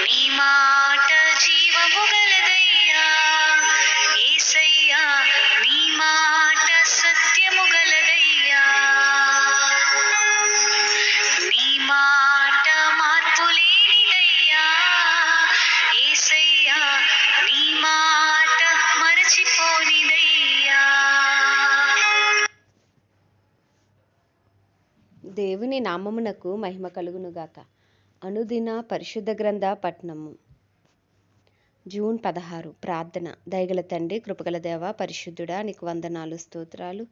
నీ మాట జీవము గలదయ్యా యేసయ్యా, నీ మాట సత్యము గలదయ్యా, నీ మాట మార్పు లేనిదయ్యా యేసయ్యా, నీ మాట మరచిపోనిదయ్యా. దేవుని నామమునకు మహిమ కలుగునుగాక. అనుదిన పరిశుద్ధ గ్రంథ పఠనము. జూన్ 16. ప్రార్థన. దయగల తండ్రి, కృపగల దేవ, పరిశుద్ధుడా, నీకు వందనాలు, స్తోత్రాలు.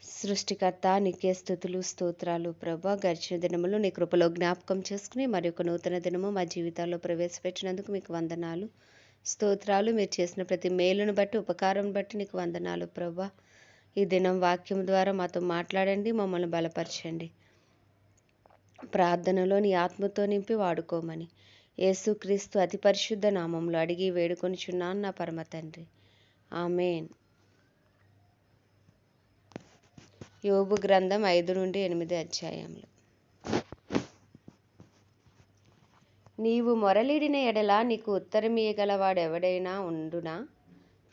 సృష్టికర్త, నీకే స్తుతులు, స్తోత్రాలు. ప్రభా, గడిచిన దినములు నీ కృపలో జ్ఞాపకం చేసుకుని మరి ఒక నూతన దినము మా జీవితాల్లో ప్రవేశపెట్టినందుకు మీకు వందనాలు, స్తోత్రాలు. మీరు చేసిన ప్రతి మేలును బట్టి, ఉపకారం బట్టి నీకు వందనాలు ప్రభా. ఈ దినం వాక్యం ద్వారా మాతో మాట్లాడండి, మమ్మల్ని బలపరచండి. ప్రార్థనలో నీ ఆత్మతో నింపి వాడుకోమని యేసుక్రీస్తు అతి పరిశుద్ధ నామంలో అడిగి వేడుకొనిచున్నాను నా పరమ తండ్రి, ఆమేన్. యోబు గ్రంథం 5 నుండి 8 అధ్యాయములు. నీవు మొరలిడిన ఎడల నీకు ఉత్తరమియగలవాడెవడైనా ఉండునా?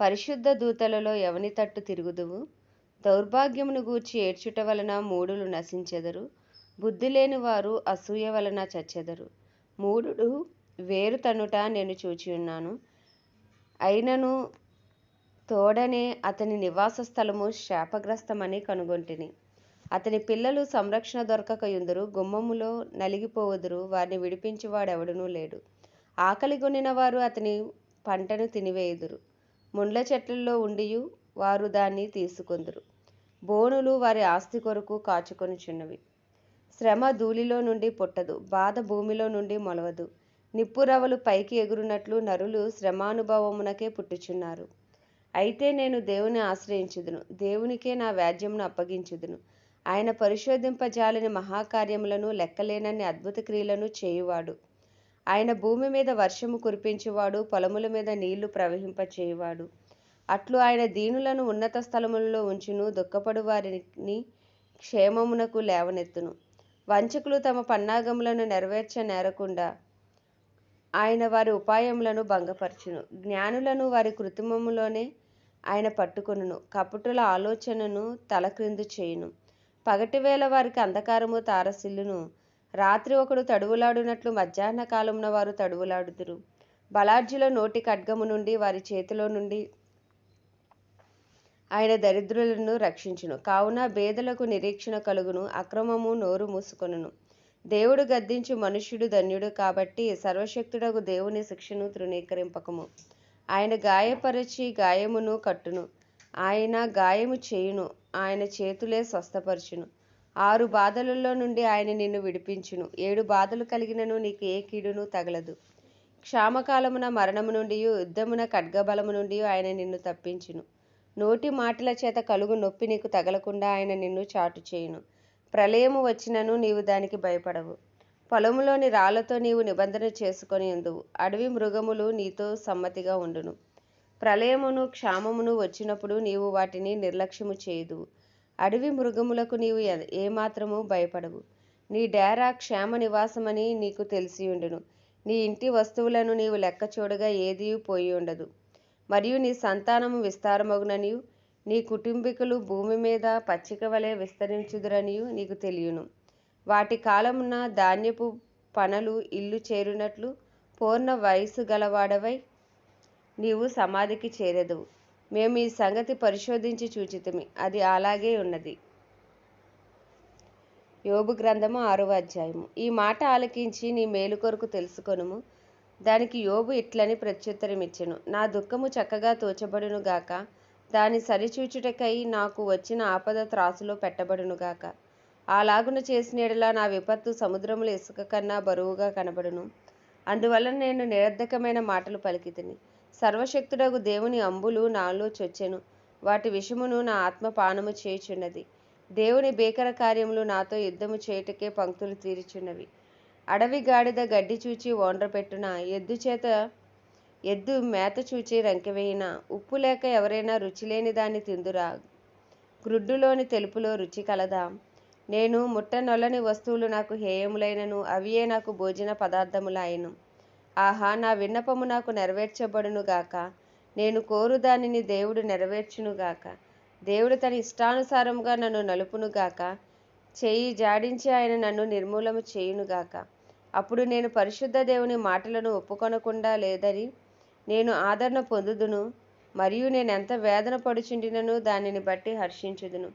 పరిశుద్ధ దూతలలో ఎవని తట్టు తిరుగుదువు? దౌర్భాగ్యమును గూర్చి ఏడ్చుట వలన మూఢులు నశించెదరు, బుద్ధి లేని వారు అసూయ వలన చచ్చెదరు. మూఢుడు వేరు తన్నుట నేను చూచియున్నాను, అయినను తోడనే అతని నివాస స్థలము శాపగ్రస్తమని కనుగొంటిని. అతని పిల్లలు సంరక్షణ దొరకక యుందురు, గుమ్మములో నలిగిపోవుదురు, వారిని విడిపించువాడెవడునూ లేడు. ఆకలిగొనిన వారు అతని పంటను తినివేయుదురు, ముండ్ల చెట్లలో ఉండియు వారు దాన్ని తీసుకొందురు. బోనులు వారి ఆస్తి కొరకు కాచుకొనుచున్నవి. శ్రమ ధూళిలో నుండి పుట్టదు, బాధ భూమిలో నుండి మొలవదు. నిప్పురవలు పైకి ఎగురునట్లు నరులు శ్రమానుభవమునకే పుట్టుచున్నారు. అయితే నేను దేవుని ఆశ్రయించుదును, దేవునికే నా వ్యాజ్యమును అప్పగించుదును. ఆయన పరిశోధింపజాలని మహాకార్యములను, లెక్కలేనన్ని అద్భుత క్రియలను చేయువాడు. ఆయన భూమి మీద వర్షము కురిపించువాడు, పొలముల మీద నీళ్లు ప్రవహింపచేయువాడు. అట్లు ఆయన దీనులను ఉన్నత స్థలములలో ఉంచును, దుఃఖపడు వారిని క్షేమమునకు లేవనెత్తును. వంచకులు తమ పన్నాగములను నెరవేర్చనేరకుండా ఆయన వారి ఉపాయములను భంగపరచును. జ్ఞానులను వారి కృత్రిమములోనే ఆయన పట్టుకొనును, కపటుల ఆలోచనను తలక్రిందు చేయును. పగటివేళ వారికి అంధకారము తారసిల్లును, రాత్రి ఒకడు తడువులాడునట్లు మధ్యాహ్న కాలమున వారు తడువులాడుదురు. బలాఢ్యుల నోటి ఖడ్గము నుండి, వారి చేతిలో నుండి ఆయన దరిద్రులను రక్షించును. కావున బేదలకు నిరీక్షణ కలుగును, అక్రమము నోరు మూసుకొనును. దేవుడు గద్దించు మనుష్యుడు ధన్యుడు, కాబట్టి సర్వశక్తుడగు దేవుని శిక్షను తృణీకరింపకము. ఆయన గాయపరచి గాయమును కట్టును, ఆయన గాయము చేయును, ఆయన చేతులే స్వస్థపరచును. 6 బాధలలో నుండి ఆయన నిన్ను విడిపించును, 7 బాధలు కలిగినను నీకు ఏ కీడును తగలదు. క్షామకాలమున మరణము నుండి, యుద్ధమున ఖడ్గబలము నుండి ఆయన నిన్ను తప్పించును. నోటి మాటల చేత కలుగు నొప్పి నీకు తగలకుండా ఆయన నిన్ను చాటు చేయును. ప్రళయము వచ్చినను నీవు దానికి భయపడవు, పొలములోని రాళ్లతో నీవు నిబంధన చేసుకొని ఉందువు. అడవి మృగములు నీతో సమ్మతిగా ఉండును. ప్రళయమును క్షామమును వచ్చినప్పుడు నీవు వాటిని నిర్లక్ష్యము చేయుదువు. అడవి మృగములకు నీవు ఏమాత్రము భయపడవు. నీ డేరా క్షేమ నివాసమని నీకు తెలిసియుండును. నీ ఇంటి వస్తువులను నీవు లెక్క చూడగా ఏదియూ పోయి ఉండదు. మరియు నీ సంతానము విస్తారమగుననియు, నీ కుటుంబీకులు భూమి మీద పచ్చిక వలె విస్తరించుదురనియు నీకు తెలియను. వాటి కాలమున ధాన్యపు పనలు ఇల్లు చేరునట్లు పూర్ణ వయసు గలవాడవై నీవు సమాధికి చేరెదవు. మేము ఈ సంగతి పరిశోధించి చూచితిమి, అది అలాగే ఉన్నది. యోబు గ్రంథము 6వ అధ్యాయము. ఈ మాట ఆలకించి నీ మేలు కొరకు తెలుసుకొనుము. దానికి యోబు ఇట్లని ప్రత్యుత్తరమిచ్చెను: నా దుఃఖము చక్కగా తోచబడునుగాక, దాని సరిచూచుటకై నాకు వచ్చిన ఆపద త్రాసులో పెట్టబడునుగాక. అలాగున చేసిన యెడల నా విపత్తు సముద్రముల ఇసుక కన్నా బరువుగా కనబడును. అందువలన నేను నిరర్ధకమైన మాటలు పలికితిని. సర్వశక్తుడగు దేవుని అంబులు నాలో చొచ్చెను, వాటి విషమును నా ఆత్మ పానము చేయుచున్నది. దేవుని భీకర కార్యములు నాతో యుద్ధము చేయుటకే పంక్తులు తీరుచున్నవి. అడవి గాడిద గడ్డి చూచి ఓండ్రపెట్టున, ఎద్దు మేత చూచి రంకెవేయున? ఉప్పు లేక ఎవరైనా రుచిలేని దాన్ని తిందురా? గ్రుడ్డులోని తెలుపులో రుచి కలదా? నేను ముట్టనొల్లని వస్తువులు నాకు హేయములైనను, అవియే నాకు భోజన పదార్థములాయెను. ఆహా, నా విన్నపము నాకు నెరవేర్చబడునుగాక. నేను కోరు దానిని దేవుడు నెరవేర్చునుగాక. దేవుడు తన ఇష్టానుసారముగా నన్ను నలుపునుగాక. చెయ్యి జాడించి ఆయన నన్ను నిర్మూలము చేయునుగాక. అప్పుడు నేను పరిశుద్ధ దేవుని మాటలను ఒప్పుకొనకుండా లేదని నేను ఆదరణ పొందుదును. మరియు నేనెంత వేదన పడుచుండినను దానిని బట్టి హర్షించుదును.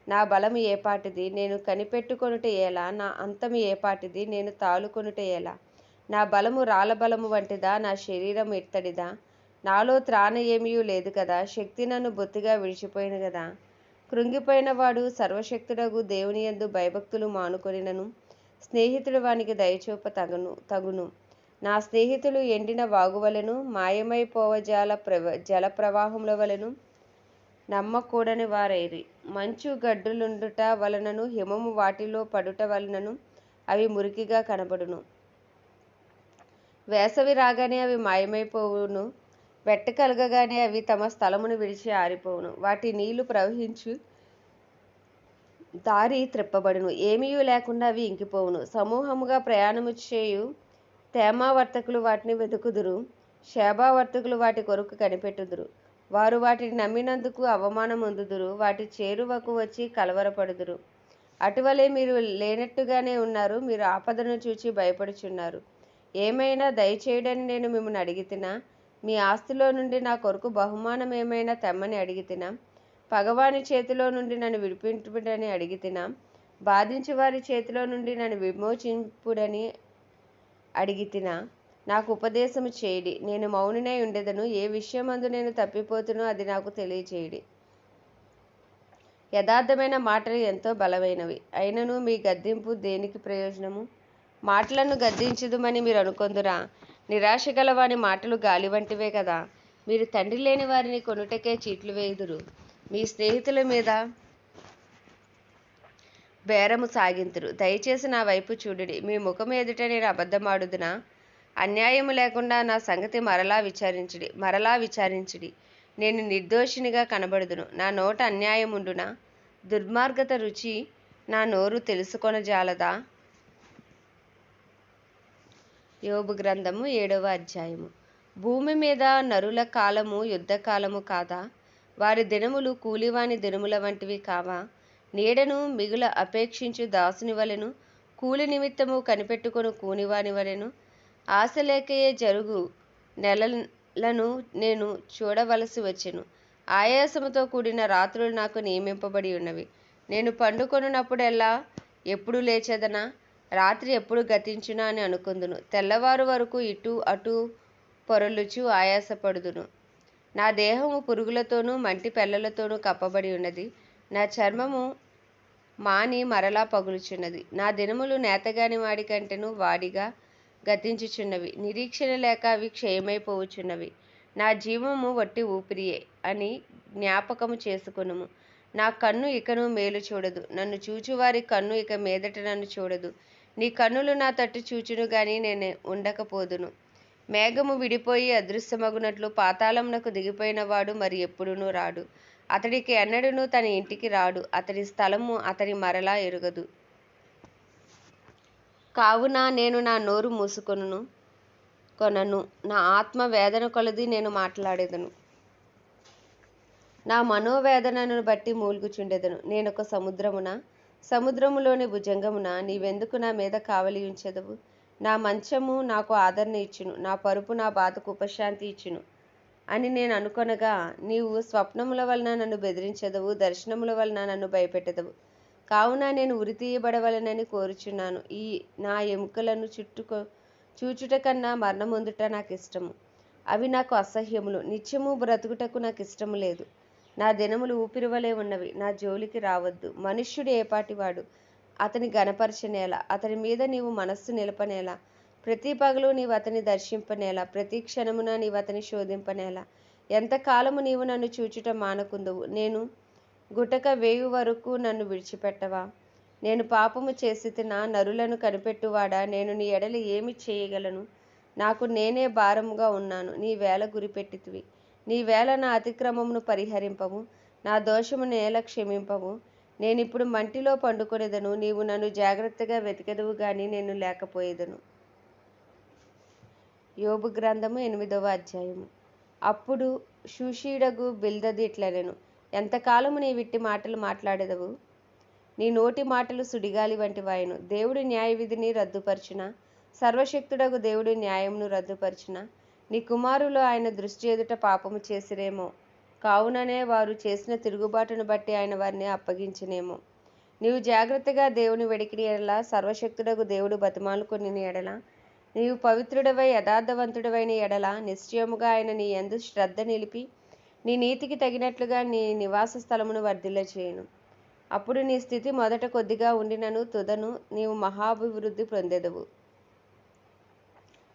నా బలము ఏపాటిది, నేను కనిపెట్టుకొనుట ఎలా? నా అంతము ఏపాటిది, నేను తాలుకొనుట ఎలా? నా బలము రాళ్ళ బలము వంటిదా? నా శరీరము ఇత్తడిదా? నాలో త్రాణ ఏమీ లేదు కదా. శక్తి నన్ను బొత్తిగా విడిచిపోయిన కదా. కృంగిపోయిన వాడు సర్వశక్తుడగు దేవుని యందు భయభక్తులు మానుకొనినను స్నేహితుడు వానికి దయచూప తగును. నా స్నేహితులు ఎండిన వాగువలెను, మాయమైపోవజాల జల ప్రవాహముల వలెను నమ్మకూడని వారైరి. మంచు గడ్డులుండుట వలనను హిమము వాటిలో పడుట వలనను అవి మురికిగా కనబడును. వేసవి రాగానే అవి మాయమైపోవును. వెట్ట కలగగానే అవి తమ స్థలమును విడిచి ఆరిపోవును. వాటి నీళ్లు ప్రవహించు దారి త్రిప్పబడును. ఏమీయూ లేకుండా అవి ఇంకిపోవును. సమూహముగా ప్రయాణము చేయు తేమా వర్తకులు వాటిని వెతుకుదురు. షేబా వర్తకులు వాటి కొరకు కనిపెట్టుదురు. వారు వాటిని నమ్మినందుకు అవమానమొందుదురు. వాటి చేరువకు వచ్చి కలవరపడుదురు. అటువలే మీరు లేనట్టుగానే ఉన్నారు. మీరు ఆపదను చూచి భయపడుచున్నారు. ఏమైనా దయచేయుడని నేను మిమ్మల్ని అడిగితినా? మీ ఆస్తిలో నుండి నా కొరకు బహుమానం ఏమైనా తెమ్మని అడిగితినా? పగవాని చేతిలో నుండి నన్ను విడిపింపుడని అడిగితినా? బాధించు వారి చేతిలో నుండి నన్ను విమోచింపుడని అడిగితినా? నాకు ఉపదేశము చేయుడి, నేను మౌనినై ఉండెదను. ఏ విషయమందు నేను తప్పిపోతునో అది నాకు తెలియచేయుడి. యథార్థమైన మాటలు ఎంతో బలమైనవి. అయినను మీ గద్దింపు దేనికి ప్రయోజనము? మాటలను గద్దించుదుమని మీరు అనుకొందురా? నిరాశ గల వాని మాటలు గాలి వంటివే కదా. మీరు తండ్రి లేని వారిని కొనుటకే చీట్లు వేయుదురు. మీ స్నేహితుల మీద బేరము సాగింతురు. దయచేసి నా వైపు చూడుడి. మీ ముఖము ఎదుట నేను అబద్ధమాడుదునా? అన్యాయము లేకుండా నా సంగతి మరలా విచారించుడి. నేను నిర్దోషినిగా కనబడుదును. నా నోట అన్యాయముండునా? దుర్మార్గత రుచి నా నోరు తెలుసుకొనజాలదా? యోబు గ్రంథము 7వ అధ్యాయము. భూమి మీద నరుల కాలము యుద్ధకాలము కాదా? వారి దినములు కూలివాని దినముల వంటివి కావా? నీడను మిగుల అపేక్షించు దాసుని వలెను, కూలి నిమిత్తము కనిపెట్టుకొను కూనివాని వలెను, ఆశ లేకయే జరుగు నెలలను నేను చూడవలసి వచ్చెను. ఆయాసముతో కూడిన రాత్రులు నాకు నియమింపబడి ఉన్నవి. నేను పండుకొనున్నప్పుడెల్లా ఎప్పుడు లేచెదనా? రాత్రి ఎప్పుడు గతించునా అని అనుకొందును. తెల్లవారు వరకు ఇటు అటు పొరలుచు ఆయాసపడుదును. నా దేహము పురుగులతోనూ మంటి పెళ్ళలతోనూ కప్పబడి ఉన్నది. నా చర్మము మాని మరలా పగులుచున్నది. నా దినములు నేతగాని వాడి కంటెను వాడిగా గతించుచున్నవి. నిరీక్షణ లేక అవి క్షయమైపోవుచున్నవి. నా జీవము వట్టి ఊపిరియే అని జ్ఞాపకము చేసుకొనుము. నా కన్ను ఇకను మేలు చూడదు. నన్ను చూచువారి కన్ను ఇక మీదట నన్ను చూడదు. నీ కన్నులు నా తట్టు చూచును గాని నేను ఉండకపోదును. మేఘము విడిపోయి అదృశ్యమగునట్లు పాతాళమునకు దిగిపోయిన వాడు మరి ఎప్పుడునూ రాడు. అతడికి ఎన్నడూనూ తన ఇంటికి రాడు. అతడి స్థలము అతని మరలా ఎరుగదు. కావున నేను నా నోరు కొనను. నా ఆత్మ వేదన కొలది నేను మాట్లాడేదను. నా మనోవేదనను బట్టి మూల్గుచుండెదను. నేనొక సముద్రములోని భుజంగమున నీవెందుకు నా మీద కావలి ఉంచెదవు? నా మంచము నాకు ఆదరణ ఇచ్చును. నా పరుపు నా బాధకు ఉపశాంతి ఇచ్చును అని నేను అనుకొనగా, నీవు స్వప్నముల వలన నన్ను బెదిరించెదవు, దర్శనముల వలన నన్ను భయపెట్టెదవు. కావున నేను ఉరితీయబడవలెనని కోరుచున్నాను. ఈ నా ఎముకలను చూచుట కన్నా మరణమొందుట నాకు ఇష్టము. అవి నాకు అసహ్యములు. నిత్యము బ్రతుకుటకు నాకు ఇష్టము లేదు. నా దినములు ఊపిరివలే ఉన్నవి. నా జోలికి రావద్దు. మనుష్యుడు ఏపాటివాడు? అతని గణపరచనేలా? అతని మీద నీవు మనస్సు నిలపనేలా? ప్రతి పగలు నీవు అతని దర్శింపనేలా? ప్రతి క్షణమున నీవు అతని శోధింపనేలా? ఎంతకాలము నీవు నన్ను చూచుట మానకుందువు? నేను గుటక వేయు వరకు నన్ను విడిచిపెట్టవా? నేను పాపము చేసితినా? నరులను కనిపెట్టువాడా, నేను నీ ఎడల ఏమి చేయగలను? నాకు నేనే భారముగా ఉన్నాను. నీవేళ గురిపెట్టితివి? నీవేళ నా అతిక్రమమును పరిహరింపము, నా దోషమును నేల క్షమింపము. నేనిప్పుడు మంటిలో పండుకొనేదను. నీవు నన్ను జాగ్రత్తగా వెతికెదవు గాని నేను లేకపోయేదను. యోబు గ్రంథము 8వ అధ్యాయము. అప్పుడు షూషీయుడగు బిల్దదు ఇట్లనెను, ఎంతకాలము నీ విట్టి మాటలు మాట్లాడెదవు? నీ నోటి మాటలు సుడిగాలి వంటివాయెను. దేవుడు న్యాయవిధిని రద్దుపరచునా? సర్వశక్తుడగు దేవుడు న్యాయమును రద్దుపరచునా? నీ కుమారులు ఆయన దృష్టి ఎదుట పాపము చేసిరేమో, కావుననే వారు చేసిన తిరుగుబాటును బట్టి ఆయన వారిని అప్పగించినేమో. నీవు జాగ్రత్తగా దేవుని వెడికిన ఎడల, సర్వశక్తుడగు దేవుడు బతిమాలుకొనిన ఎడల, నీవు పవిత్రుడవై యథార్థవంతుడవైన ఎడల, నిశ్చయముగా ఆయన నీ యందు శ్రద్ధ నిలిపి నీ నీతికి తగినట్లుగా నీ నివాస స్థలమును వర్ధిల్లచేయును. అప్పుడు నీ స్థితి మొదట కొద్దిగా ఉండినను తుదను నీవు మహాభివృద్ధి పొందెదవు.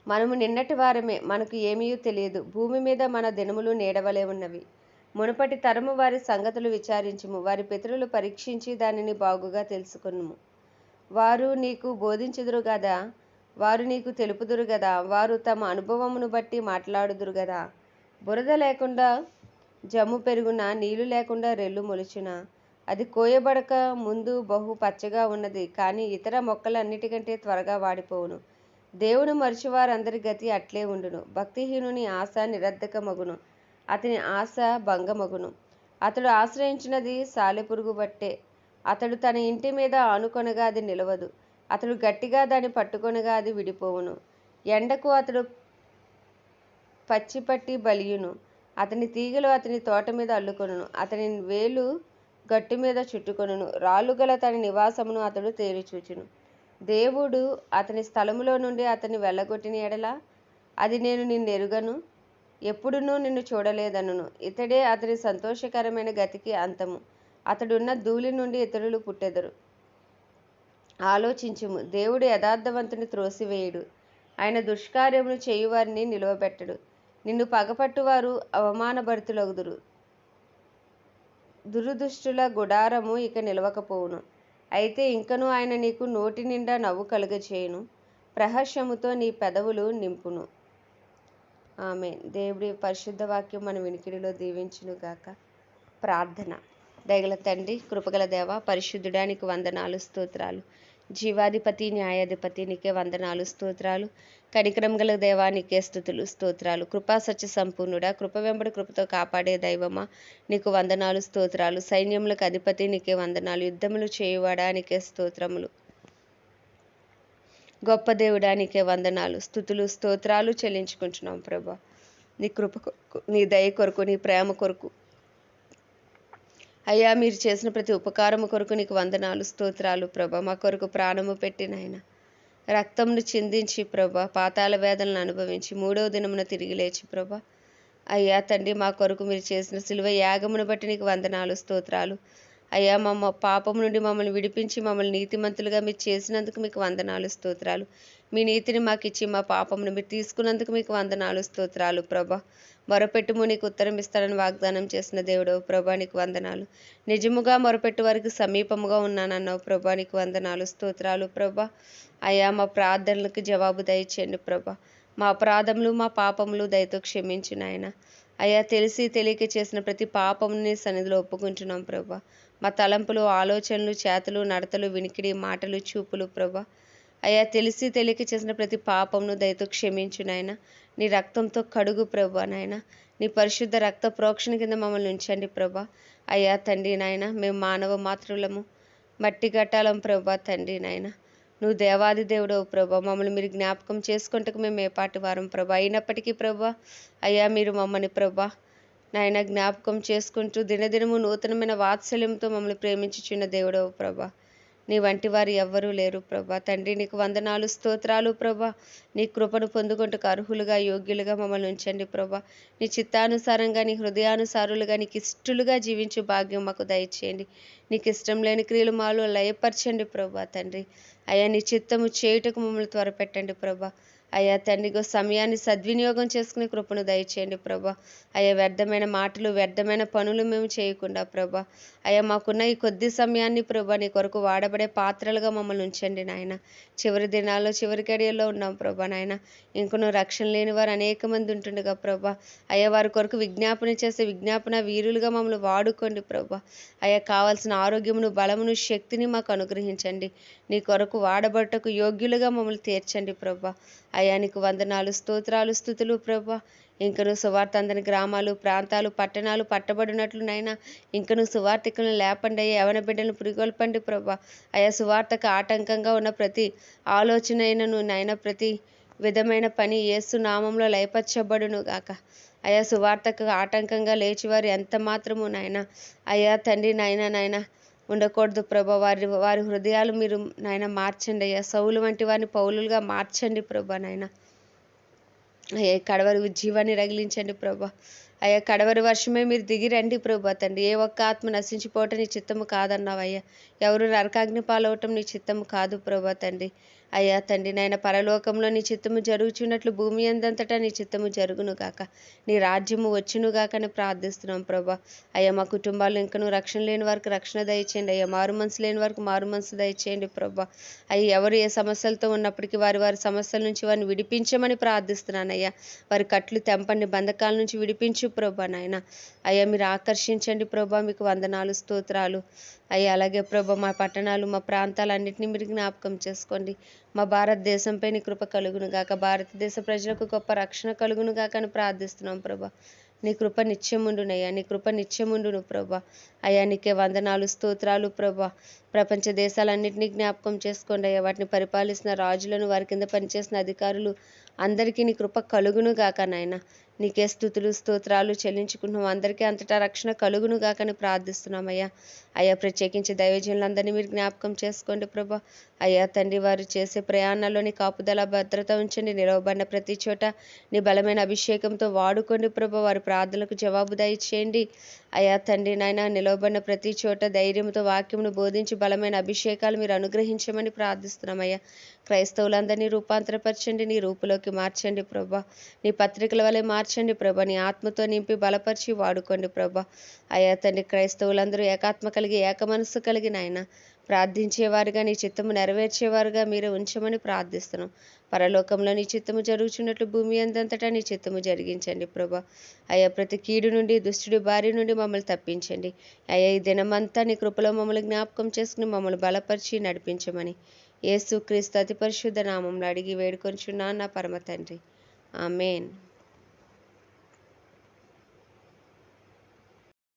మనము నిన్నటి వారమే, మనకు ఏమీ తెలియదు. భూమి మీద మన దినములు నీడవలే ఉన్నవి. మునుపటి తరము వారి సంగతులు విచారించుము, వారి పితరులు పరీక్షించి దానిని బాగుగా తెలుసుకొనుము. వారు నీకు బోధించుదురు గదా, వారు నీకు తెలుపుదురు గదా, వారు తమ అనుభవమును బట్టి మాట్లాడుదురు గదా. బురద లేకుండా జమ్ము పెరుగునా, నీళ్లు లేకుండా రెల్లు మొలుచునా? అది కోయబడక ముందు బహు పచ్చగా ఉన్నది, కానీ ఇతర మొక్కలన్నిటికంటే త్వరగా వాడిపోవును. దేవుని మరచివారందరి గతి అట్లే ఉండును. భక్తిహీనుని ఆశ నిరర్ధకమగును, అతని ఆశ భంగమగును. అతడు ఆశ్రయించినది సాలెపురుగు బట్టే. అతడు తన ఇంటి మీద ఆనుకొనగా అది నిలవదు. అతడు గట్టిగా దాన్ని పట్టుకొనగా అది విడిపోవును. ఎండకు అతడు పచ్చిపట్టి బలియును. అతని తీగలు అతని తోట మీద అల్లుకొనును. అతని వేలు గట్టు మీద చుట్టుకొనును. రాళ్ళుగల తన నివాసమును అతడు తేరిచూచును. దేవుడు అతని స్థలములో నుండి అతన్ని వెళ్ళగొట్టిన ఎడల, అది నేను నిన్నెరుగను, ఎప్పుడునూ నిన్ను చూడలేదనును. ఇతడే అతని సంతోషకరమైన గతికి అంతము. అతడున్న ధూళి నుండి ఇతరులు పుట్టెదరు. ఆలోచించుము, దేవుడు యథార్థవంతుని త్రోసివేయుడు, ఆయన దుష్కార్యమును చేయువారిని నిలువబెట్టడు. నిన్ను పగపట్టువారు అవమానభరితులగుదురు. దురదృష్టుల గుడారము ఇక నిలవకపోవును. అయితే ఇంకనూ ఆయన నీకు నోటి నిండా నవ్వు కలుగచేయును, ప్రహర్షముతో నీ పెదవులు నింపును. ఆమేన్. దేవుడి పరిశుద్ధ వాక్యం మన వినికిడిలో దీవించునుగాక. ప్రార్థన. దయగల తండ్రి, కృపగల దేవ, పరిశుద్ధుడా, నీకు వందనాలు, స్తోత్రాలు. జీవాధిపతి, న్యాయాధిపతి, నీకే వందనాలు, స్తోత్రాలు. కనికరం గల దేవా, నీకే స్తుతులు, స్తోత్రాలు. కృపా సత్య సంపూర్ణుడా, కృప వెంబడి కృపతో కాపాడే దైవమా, నీకు వందనాలు, స్తోత్రాలు. సైన్యములకు అధిపతి, నీకే వందనాలు. యుద్ధములు చేయువాడా, నీకే స్తోత్రములు. గొప్ప దేవుడా, నీకే వందనాలు, స్తుతులు, స్తోత్రాలు చెల్లించుకుంటున్నాం ప్రభా. నీ కృప కొరకు, నీ దయ కొరకు, నీ ప్రేమ కొరకు అయ్యా, మీరు చేసిన ప్రతి ఉపకారము కొరకు నీకు వందనాలు, స్తోత్రాలు ప్రభా. మా కొరకు ప్రాణము పెట్టి నాయన, రక్తంను చిందించి ప్రభా, పాతాళ వేదనలను అనుభవించి 3వ దినమున తిరిగి లేచి ప్రభా, అయ్యా తండ్రి, మా కొరకు మీరు చేసిన సిలువ యాగమును బట్టి నీకు వందనాలు, స్తోత్రాలు. అయ్యా, మా పాపము నుండి మమ్మల్ని విడిపించి మమ్మల్ని నీతిమంతులుగా మీరు చేసినందుకు మీకు వందనాలు, స్తోత్రాలు. మీ నీతిని మాకు ఇచ్చి మా పాపమును మీరు తీసుకున్నందుకు మీకు వందనాలు, స్తోత్రాలు ప్రభా. మొరపెట్టుము, నీకు ఉత్తరం ఇస్తానని వాగ్దానం చేసిన దేవుడవు ప్రభా, నీకు వందనాలు. నిజముగా మొరపెట్టు వారికి సమీపముగా ఉన్నానన్నావు ప్రభా, నీకు వందనాలు, స్తోత్రాలు ప్రభా. అయ్యా, మా ప్రార్థనలకు జవాబు దయచేయండి ప్రభా. మా అపరాధములు, మా పాపములు దయతో క్షమించు నాయన. అయ్యా, తెలిసి తెలియక చేసిన ప్రతి పాపముని సన్నిధిలో ఒప్పుకుంటున్నాం ప్రభా. మా తలంపులు, ఆలోచనలు, చేతలు, నడతలు, వినికిడి, మాటలు, చూపులు ప్రభా, అయ్యా, తెలిసి తెలియక చేసిన ప్రతి పాపమును దయతో క్షమించు నాయన. నీ రక్తంతో కడుగు ప్రభా నాయన. నీ పరిశుద్ధ రక్త ప్రోక్షణ కింద మమ్మల్ని ఉంచండి ప్రభా. అయ్యా తండ్రి నాయన, మేము మానవ మాత్రులము, మట్టి గట్టాలం ప్రభా తండ్రి నాయన. నువ్వు దేవాది దేవుడవు ప్రభా. మమ్మల్ని మీరు జ్ఞాపకం చేసుకుంటకు మేము ఏ పాటి వారం ప్రభా. అయినప్పటికీ ప్రభా, అయ్యా, మీరు మమ్మల్ని ప్రభా నాయన జ్ఞాపకం చేసుకుంటూ దినదినము నూతనమైన వాత్సల్యంతో మమ్మల్ని ప్రేమించుచున్న దేవుడవు ప్రభా. నీ వంటి వారు ఎవ్వరూ లేరు ప్రభా. తండ్రి, నీకు వందనాలు, స్తోత్రాలు ప్రభా. నీ కృపను పొందుకుంటకు అర్హులుగా, యోగ్యులుగా మమ్మల్ని ఉంచండి ప్రభా. నీ చిత్తానుసారంగా, నీ హృదయానుసారులుగా, నీకు ఇష్టలుగా జీవించే భాగ్యం మాకు దయచేయండి. నీకు ఇష్టం లేని క్రియలు మాలో లయపరచండి ప్రభా తండ్రి. అయ్యా, నీ చిత్తము చేయుటకు మమ్మల్ని త్వరపెట్టండి ప్రభా. అయ్యా తండ్రి, సమయాన్ని సద్వినియోగం చేసుకునే కృపను దయచేయండి ప్రభా. అయ్యా, వ్యర్థమైన మాటలు, వ్యర్థమైన పనులు మేము చేయకుండా ప్రభా, అయ్యా, మాకున్న ఈ కొద్ది సమయాన్ని ప్రభా నీ కొరకు వాడబడే పాత్రలుగా మమ్మల్ని ఉంచండి నాయన. చివరి దినాల్లో, చివరి గడియల్లో ఉన్నాం ప్రభా నాయన. ఇంకనూ రక్షణ లేని వారు అనేక మంది ఉంటుండగా ప్రభా, అయ్యా, వారి కొరకు విజ్ఞాపన చేసే విజ్ఞాపన వీరులుగా మమ్మల్ని వాడుకోండి ప్రభా. అయ్యా, కావాల్సిన ఆరోగ్యమును, బలమును, శక్తిని మాకు అనుగ్రహించండి. నీ కొరకు వాడబట్టకు యోగ్యులుగా మమ్మల్ని తీర్చండి ప్రభా. అయ్యా నీకు వందనాలు, స్తోత్రాలు, స్తుతులు ప్రభా. ఇంకను సువార్త అందని గ్రామాలు, ప్రాంతాలు, పట్టణాలు పట్టబడినట్లు నైనా ఇంకను సువార్థికులను లేపండి అయ్యా, యవన బిడ్డలను పురిగొల్పండి ప్రభా. అయ్యా సువార్తకు ఆటంకంగా ఉన్న ప్రతి ఆలోచన అయినను నైనా ప్రతి విధమైన పని యేసు నామంలో లయపరచబడును గాక. అయ్యా సువార్తకు ఆటంకంగా లేచివారు ఎంత మాత్రము నాయన అయ్యా తండ్రి నాయన ఉండకూడదు ప్రభా. వారి హృదయాలు మీరు నాయన మార్చండి అయ్యా. సౌలు వంటి వారిని పౌలులుగా మార్చండి ప్రభా నాయన. అయ్యా కడవరి ఉజ్జీవాన్ని రగిలించండి ప్రభా. అయ్యా కడవరి వర్షమే మీరు దిగి రండి ప్రభా తండ్రి. ఏ ఒక్క ఆత్మ నశించిపోవటం నీ చిత్తము కాదన్నావయ్యా. ఎవరు నరకాగ్ని పాలవటం నీ చిత్తము కాదు ప్రభా తండ్రి. అయ్యా తండ్రి నాయన పరలోకంలో నీ చిత్తము జరుగుచున్నట్లు భూమి అందంతటా నీ చిత్తము జరుగును గాక. నీ రాజ్యము వచ్చును గాకని ప్రార్థిస్తున్నాం ప్రభా. అయ్యా మా కుటుంబాల్లో ఇంకనూ రక్షణ లేని వారికి రక్షణ దయచేయండి అయ్యా. మారు మనసు లేని వారికి మారు మనసు దయచేయండి ప్రభా. అయ్యా ఎవరు ఏ సమస్యలతో ఉన్నప్పటికీ వారి సమస్యల నుంచి వారిని విడిపించమని ప్రార్థిస్తున్నానయ్యా. వారి కట్లు తెంపండి, బంధకాల నుంచి విడిపించు ప్రభా నాయన. అయ్యా మీరు ఆకర్షించండి ప్రభా. మీకు వందనాలు, స్తోత్రాలు అయ్యా. అలాగే ప్రభా మా పట్టణాలు, మా ప్రాంతాలన్నింటినీ మీరు జ్ఞాపకం చేసుకోండి. మా భారతదేశంపై నీ కృప కలుగును గాక. భారతదేశ ప్రజలకు గొప్ప రక్షణ కలుగును గాక అని ప్రార్థిస్తున్నాం ప్రభా. నీ కృప నిత్యముండునయ్యా, నీ కృప నిత్యముండును ప్రభా. అయ్యా నీకే వందనాలు, స్తోత్రాలు ప్రభా. ప్రపంచ దేశాలన్నింటినీ జ్ఞాపకం చేసుకోండి అయ్యా. వాటిని పరిపాలిస్తున్న రాజులను, వారి కింద పనిచేసిన అధికారులు అందరికీ నీ కృప కలుగును గాక నాయన. నీకే స్తుతులు, స్తోత్రాలు చెల్లించుకుంటున్నాం. అందరికీ అంతటా రక్షణ కలుగును గాకని ప్రార్థిస్తున్నామయ్యా. అయ్యా ప్రత్యేకించి దైవజనులందరినీ మీరు జ్ఞాపకం చేసుకోండి ప్రభా. అయ్యా తండ్రి వారు చేసే ప్రయాణాల్లో నీ కాపుదల భద్రత ఉంచండి. నిలవబడిన ప్రతి చోట నీ బలమైన అభిషేకంతో వాడుకోండి ప్రభా. వారి ప్రార్థనలకు జవాబు దయచేయండి అయ్యా తండ్రి నాయన. నిలవబడిన ప్రతి చోట ధైర్యంతో వాక్యమును బోధించి బలమైన అభిషేకాలు మీరు అనుగ్రహించమని ప్రార్థిస్తున్నామయ్యా. క్రైస్తవులందరినీ రూపాంతరపరచండి, నీ రూపులోకి మార్చండి ప్రభా. నీ పత్రికల వలె మార్చండి ప్రభా. నీ ఆత్మతో నింపి బలపరిచి వాడుకోండి ప్రభా. అయ్యా తండ్రి క్రైస్తవులందరూ ఏకాత్మ కలిగి ఏక మనస్సు కలిగి నాయన ప్రార్థించేవారుగా, నీ చిత్తము నెరవేర్చేవారుగా మీరు ఉంచమని ప్రార్థిస్తున్నాం. పరలోకంలో నీ చిత్తము జరుగుచున్నట్లు భూమి అందంతటా నీ చిత్తము జరిగించండి ప్రభా. అయ్యా ప్రతి కీడు నుండి, దుష్టుడి బారి నుండి మమ్మల్ని తప్పించండి అయ్యా. ఈ దినమంతా నీ కృపలో మమ్మల్ని జ్ఞాపకం చేసుకుని మమ్మల్ని బలపరిచి నడిపించమని యేసు క్రీస్తు అతి పరిశుద్ధ నామంలో అడిగి వేడుకొంచున్నాను నా పరమ తండ్రి. ఆమేన్.